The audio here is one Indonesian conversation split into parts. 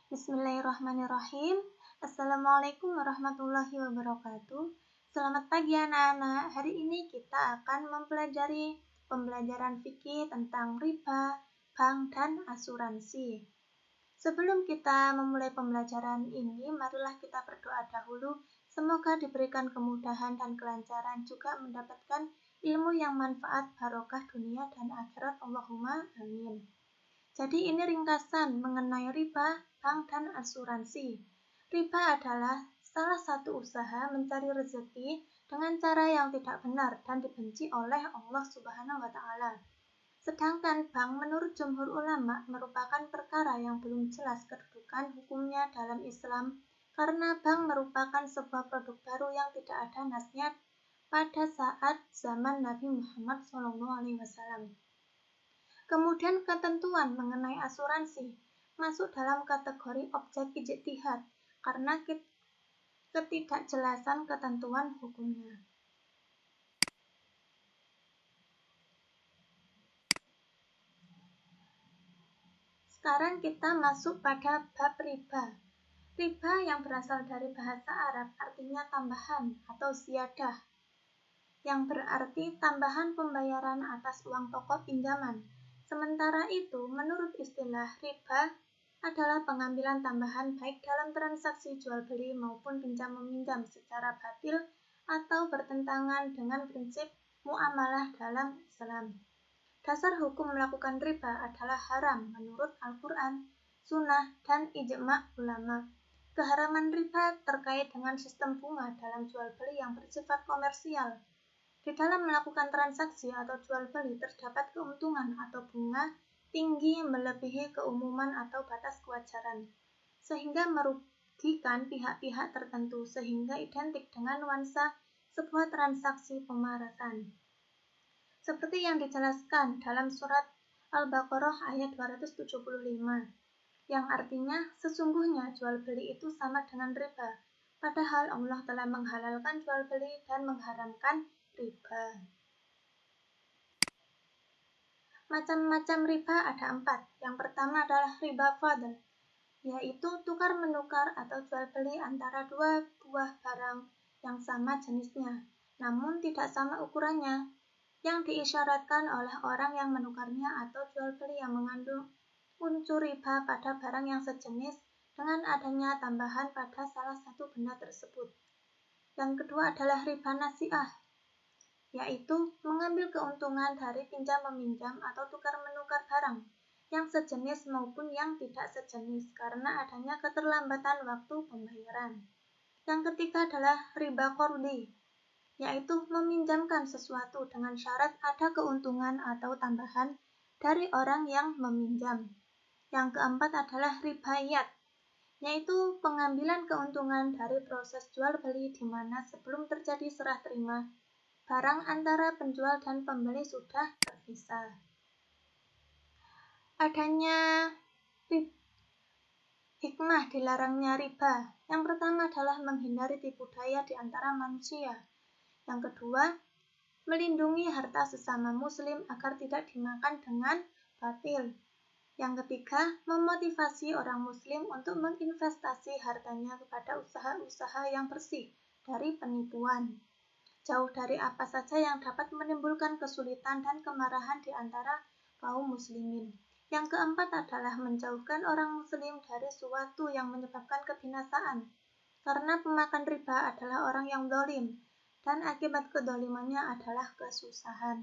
Bismillahirrahmanirrahim. Assalamualaikum warahmatullahi wabarakatuh. Selamat pagi anak-anak. Hari ini kita akan mempelajari pembelajaran fikih tentang riba, bank, dan asuransi. Sebelum kita memulai pembelajaran ini, marilah kita berdoa dahulu. Semoga diberikan kemudahan dan kelancaran, juga mendapatkan ilmu yang manfaat, barokah dunia dan akhirat. Allahumma amin. Jadi ini ringkasan mengenai riba, bank, dan asuransi. Riba adalah salah satu usaha mencari rezeki dengan cara yang tidak benar dan dibenci oleh Allah Subhanahu wa Ta'ala. Sedangkan bank menurut jumhur ulama merupakan perkara yang belum jelas kedudukan hukumnya dalam Islam, karena bank merupakan sebuah produk baru yang tidak ada nasnya pada saat zaman Nabi Muhammad SAW. Kemudian ketentuan mengenai asuransi masuk dalam kategori objek ijtihad karena ketidakjelasan ketentuan hukumnya. Sekarang kita masuk pada bab riba. Riba yang berasal dari bahasa Arab artinya tambahan atau ziyadah, yang berarti tambahan pembayaran atas uang pokok pinjaman. Sementara itu, menurut istilah riba adalah pengambilan tambahan baik dalam transaksi jual-beli maupun pinjam-meminjam secara batil atau bertentangan dengan prinsip muamalah dalam Islam. Dasar hukum melakukan riba adalah haram menurut Al-Quran, Sunnah, dan ijma' ulama. Keharaman riba terkait dengan sistem bunga dalam jual-beli yang bersifat komersial. Di dalam melakukan transaksi atau jual-beli terdapat keuntungan atau bunga tinggi melebihi keumuman atau batas kewajaran, sehingga merugikan pihak-pihak tertentu, sehingga identik dengan nuansa sebuah transaksi pemerasan. Seperti yang dijelaskan dalam surat Al-Baqarah ayat 275, yang artinya sesungguhnya jual-beli itu sama dengan riba, padahal Allah telah menghalalkan jual-beli dan mengharamkan riba. Macam-macam riba ada 4. Yang pertama adalah riba fadl, yaitu tukar-menukar atau jual-beli antara dua buah barang yang sama jenisnya, namun tidak sama ukurannya, yang diisyaratkan oleh orang yang menukarnya, atau jual-beli yang mengandung unsur riba pada barang yang sejenis dengan adanya tambahan pada salah satu benda tersebut. Yang kedua adalah riba nasi'ah, yaitu mengambil keuntungan dari pinjam-meminjam atau tukar-menukar barang yang sejenis maupun yang tidak sejenis karena adanya keterlambatan waktu pembayaran. Yang ketiga adalah riba qardi, yaitu meminjamkan sesuatu dengan syarat ada keuntungan atau tambahan dari orang yang meminjam. Yang keempat adalah riba yad, yaitu pengambilan keuntungan dari proses jual-beli di mana sebelum terjadi serah terima, barang antara penjual dan pembeli sudah terpisah. Adanya hikmah dilarangnya riba. Yang pertama adalah menghindari tipu daya di antara manusia. Yang kedua, melindungi harta sesama muslim agar tidak dimakan dengan batil. Yang ketiga, memotivasi orang muslim untuk menginvestasi hartanya kepada usaha-usaha yang bersih dari penipuan, jauh dari apa saja yang dapat menimbulkan kesulitan dan kemarahan di antara kaum muslimin. Yang keempat adalah menjauhkan orang muslim dari suatu yang menyebabkan kebinasaan, karena pemakan riba adalah orang yang zalim, dan akibat kedolimannya adalah kesusahan.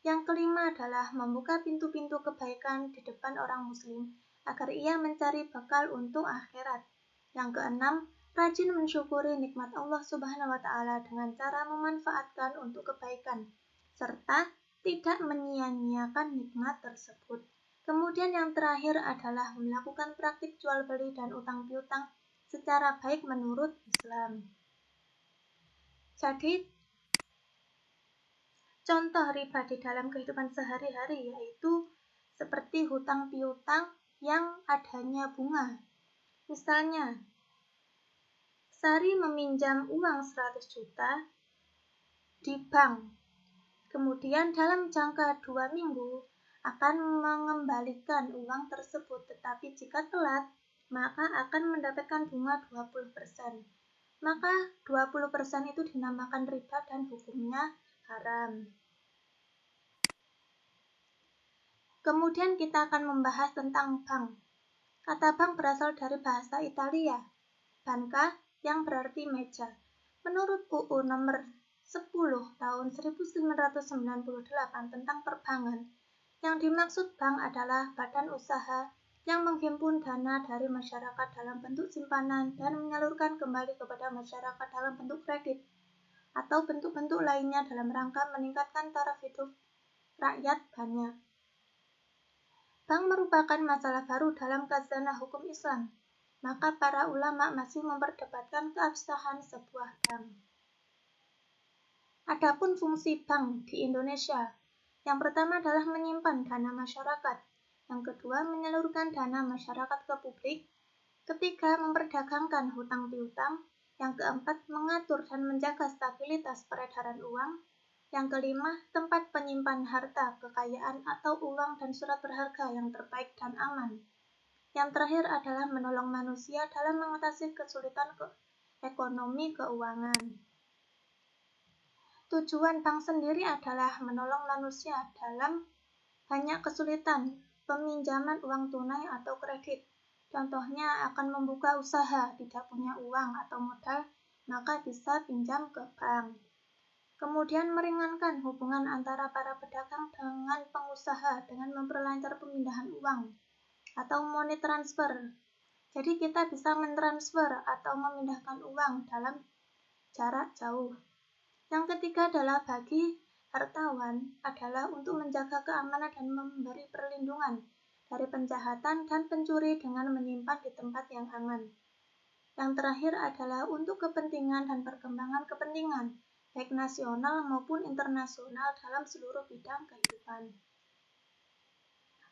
Yang kelima adalah membuka pintu-pintu kebaikan di depan orang muslim agar ia mencari bekal untuk akhirat. Yang keenam, rajin mensyukuri nikmat Allah Subhanahu wa Ta'ala dengan cara memanfaatkan untuk kebaikan, serta tidak menyia-nyiakan nikmat tersebut. Kemudian yang terakhir adalah melakukan praktik jual beli dan utang piutang secara baik menurut Islam. Jadi, contoh riba di dalam kehidupan sehari-hari yaitu seperti hutang piutang yang adanya bunga. Misalnya, Sari meminjam uang 100 juta di bank. Kemudian dalam jangka 2 minggu akan mengembalikan uang tersebut. Tetapi jika telat, maka akan mendapatkan bunga 20%. Maka 20% itu dinamakan riba dan hukumnya haram. Kemudian kita akan membahas tentang bank. Kata bank berasal dari bahasa Italia, banca yang berarti meja. Menurut UU nomor 10 tahun 1998 tentang perbankan, yang dimaksud bank adalah badan usaha yang menghimpun dana dari masyarakat dalam bentuk simpanan dan menyalurkan kembali kepada masyarakat dalam bentuk kredit atau bentuk-bentuk lainnya dalam rangka meningkatkan taraf hidup rakyat banyak. Bank merupakan masalah baru dalam khazanah hukum Islam, maka para ulama masih memperdebatkan keabsahan sebuah bank. Adapun fungsi bank di Indonesia, yang pertama adalah menyimpan dana masyarakat, yang kedua menyalurkan dana masyarakat ke publik, ketiga memperdagangkan hutang piutang, yang keempat mengatur dan menjaga stabilitas peredaran uang, yang kelima tempat penyimpan harta, kekayaan atau uang dan surat berharga yang terbaik dan aman. Yang terakhir adalah menolong manusia dalam mengatasi kesulitan ekonomi keuangan. Tujuan bank sendiri adalah menolong manusia dalam banyak kesulitan, peminjaman uang tunai atau kredit. Contohnya akan membuka usaha, tidak punya uang atau modal, maka bisa pinjam ke bank. Kemudian meringankan hubungan antara para pedagang dengan pengusaha dengan memperlancar pemindahan uang atau money transfer. Jadi kita bisa mentransfer atau memindahkan uang dalam jarak jauh. Yang ketiga adalah bagi hartawan adalah untuk menjaga keamanan dan memberi perlindungan dari penjahatan dan pencuri dengan menyimpan di tempat yang aman. Yang terakhir adalah untuk kepentingan dan perkembangan kepentingan baik nasional maupun internasional dalam seluruh bidang kehidupan.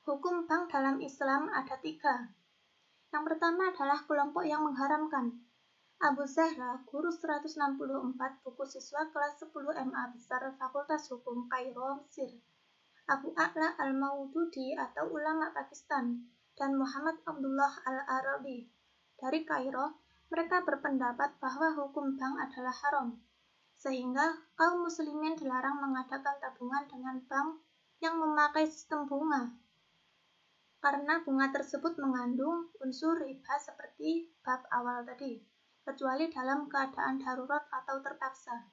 Hukum bank dalam Islam ada 3. Yang pertama adalah kelompok yang mengharamkan. Abu Zahra, guru 164, buku siswa kelas 10 MA Besar Fakultas Hukum Kairo, Mesir. Abu A'la Al-Maududi atau ulama Pakistan, dan Muhammad Abdullah Al-Arabi dari Kairo, mereka berpendapat bahwa hukum bank adalah haram. Sehingga kaum muslimin dilarang mengadakan tabungan dengan bank yang memakai sistem bunga. Karena bunga tersebut mengandung unsur riba seperti bab awal tadi, kecuali dalam keadaan darurat atau terpaksa.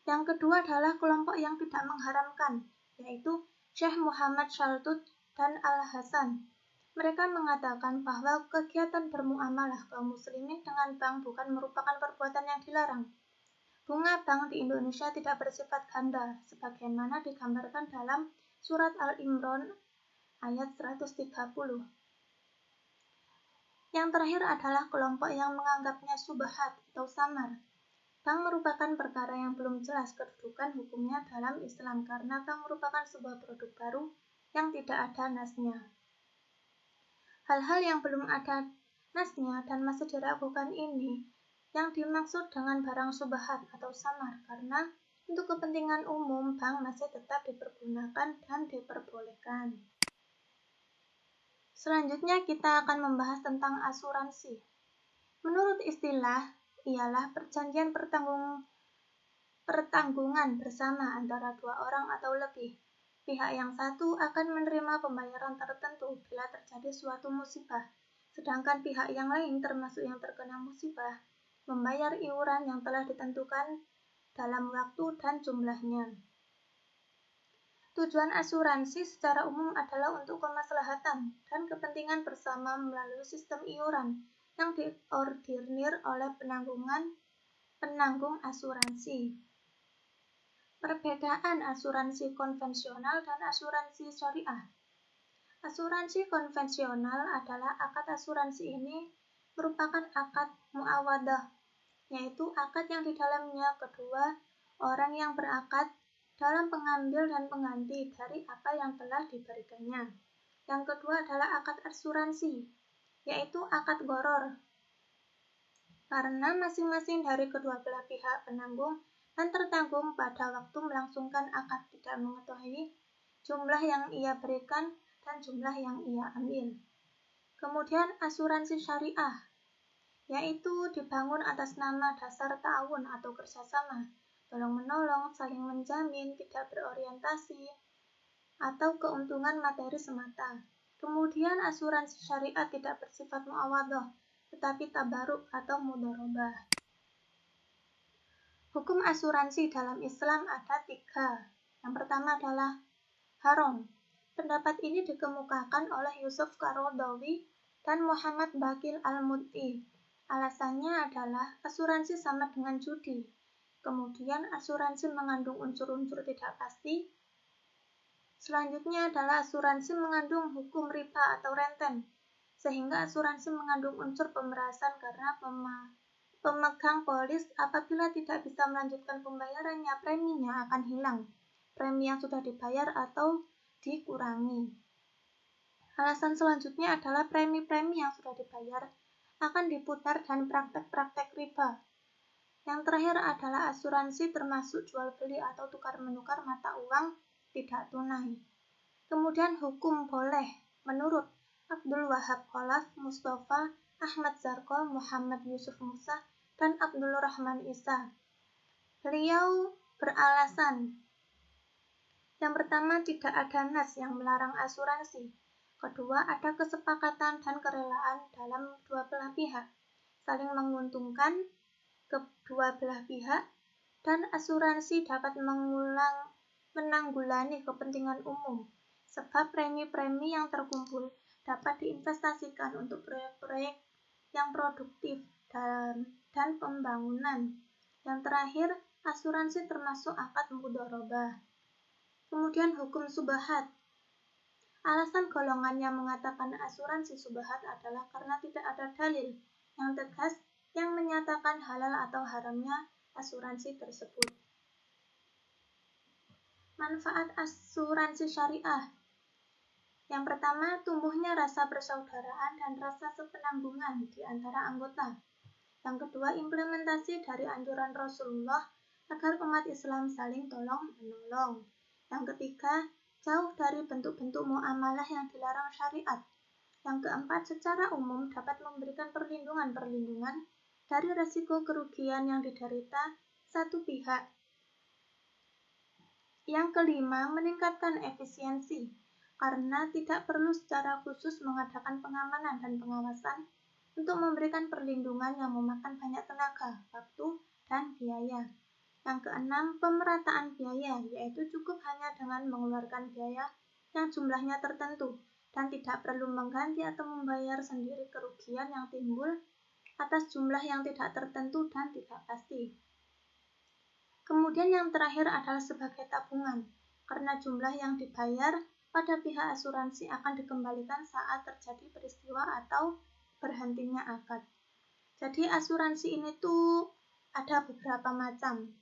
Yang kedua adalah kelompok yang tidak mengharamkan, yaitu Syekh Muhammad Shaltut dan Al-Hasan. Mereka mengatakan bahwa kegiatan bermuamalah kaum muslimin dengan bank bukan merupakan perbuatan yang dilarang. Bunga bank di Indonesia tidak bersifat ganda, sebagaimana digambarkan dalam surat Al-Imran ayat 130. Yang terakhir adalah kelompok yang menganggapnya subhat atau samar. Bank merupakan perkara yang belum jelas kedudukan hukumnya dalam Islam karena bank merupakan sebuah produk baru yang tidak ada nasnya. Hal-hal yang belum ada nasnya dan masih diragukan ini yang dimaksud dengan barang subhat atau samar karena untuk kepentingan umum bank masih tetap dipergunakan dan diperbolehkan. Selanjutnya kita akan membahas tentang asuransi. Menurut istilah, ialah perjanjian pertanggungan bersama antara dua orang atau lebih. Pihak yang satu akan menerima pembayaran tertentu bila terjadi suatu musibah, sedangkan pihak yang lain termasuk yang terkena musibah membayar iuran yang telah ditentukan dalam waktu dan jumlahnya. Tujuan asuransi secara umum adalah untuk kemaslahatan dan kepentingan bersama melalui sistem iuran yang diordinir oleh penanggung asuransi. Perbedaan asuransi konvensional dan asuransi syariah. Asuransi konvensional adalah akad asuransi ini merupakan akad muawadah, yaitu akad yang di dalamnya kedua orang yang berakad dalam pengambil dan pengganti dari apa yang telah diberikannya. Yang kedua adalah akad asuransi, yaitu akad gharar. Karena masing-masing dari kedua belah pihak penanggung dan tertanggung pada waktu melangsungkan akad tidak mengetahui jumlah yang ia berikan dan jumlah yang ia ambil. Kemudian asuransi syariah, yaitu dibangun atas nama dasar ta'awun atau kerjasama, tolong-menolong, saling menjamin, tidak berorientasi, atau keuntungan materi semata. Kemudian asuransi syariah tidak bersifat muawadhah, tetapi tabaruk atau mudharabah. Hukum asuransi dalam Islam ada 3. Yang pertama adalah haram. Pendapat ini dikemukakan oleh Yusuf Qaradawi dan Muhammad Baqir Al-Muti. Alasannya adalah asuransi sama dengan judi. Kemudian asuransi mengandung unsur-unsur tidak pasti. Selanjutnya adalah asuransi mengandung hukum riba atau renten, sehingga asuransi mengandung unsur pemerasan karena pemegang polis apabila tidak bisa melanjutkan pembayarannya, preminya akan hilang. Premi yang sudah dibayar atau dikurangi. Alasan selanjutnya adalah premi-premi yang sudah dibayar akan diputar dan praktek-praktek riba. Yang terakhir adalah asuransi termasuk jual beli atau tukar-menukar mata uang tidak tunai. Kemudian hukum boleh menurut Abdul Wahab Khalaf, Mustafa Ahmad Zarko, Muhammad Yusuf Musa, dan Abdul Rahman Isa. Beliau beralasan, yang pertama, tidak ada nas yang melarang asuransi. Kedua, ada kesepakatan dan kerelaan dalam dua belah pihak, saling menguntungkan kedua belah pihak, dan asuransi dapat menanggulangi kepentingan umum, sebab premi-premi yang terkumpul dapat diinvestasikan untuk proyek-proyek yang produktif dan pembangunan. Yang terakhir, asuransi termasuk akad mudharabah. Kemudian hukum subhat. Alasan golongan yang mengatakan asuransi subhat adalah karena tidak ada dalil yang tegas yang menyatakan halal atau haramnya asuransi tersebut. Manfaat asuransi syariah. Yang pertama, tumbuhnya rasa persaudaraan dan rasa sepenanggungan di antara anggota. Yang kedua, implementasi dari anjuran Rasulullah agar umat Islam saling tolong-menolong. Yang ketiga, jauh dari bentuk-bentuk muamalah yang dilarang syariat. Yang keempat, secara umum dapat memberikan perlindungan dari resiko kerugian yang diderita satu pihak. Yang kelima, meningkatkan efisiensi, karena tidak perlu secara khusus mengadakan pengamanan dan pengawasan untuk memberikan perlindungan yang memakan banyak tenaga, waktu, dan biaya. Yang keenam, pemerataan biaya, yaitu cukup hanya dengan mengeluarkan biaya yang jumlahnya tertentu dan tidak perlu mengganti atau membayar sendiri kerugian yang timbul atas jumlah yang tidak tertentu dan tidak pasti. Kemudian yang terakhir adalah sebagai tabungan, karena jumlah yang dibayar pada pihak asuransi akan dikembalikan saat terjadi peristiwa atau berhentinya akad. Jadi asuransi ini tuh ada beberapa macam.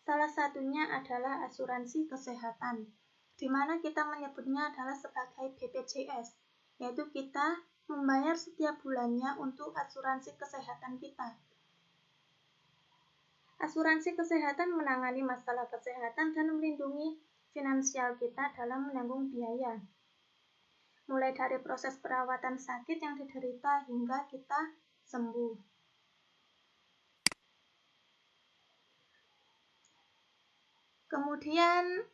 Salah satunya adalah asuransi kesehatan, di mana kita menyebutnya adalah sebagai BPJS, yaitu kita membayar setiap bulannya untuk asuransi kesehatan kita. Asuransi kesehatan menangani masalah kesehatan dan melindungi finansial kita dalam menanggung biaya, mulai dari proses perawatan sakit yang diderita hingga kita sembuh. Kemudian,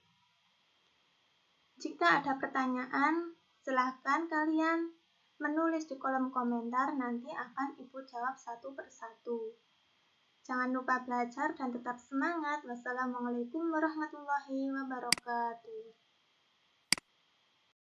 jika ada pertanyaan, silahkan kalian menulis di kolom komentar, nanti akan Ibu jawab satu persatu. Jangan lupa belajar dan tetap semangat. Wassalamualaikum warahmatullahi wabarakatuh.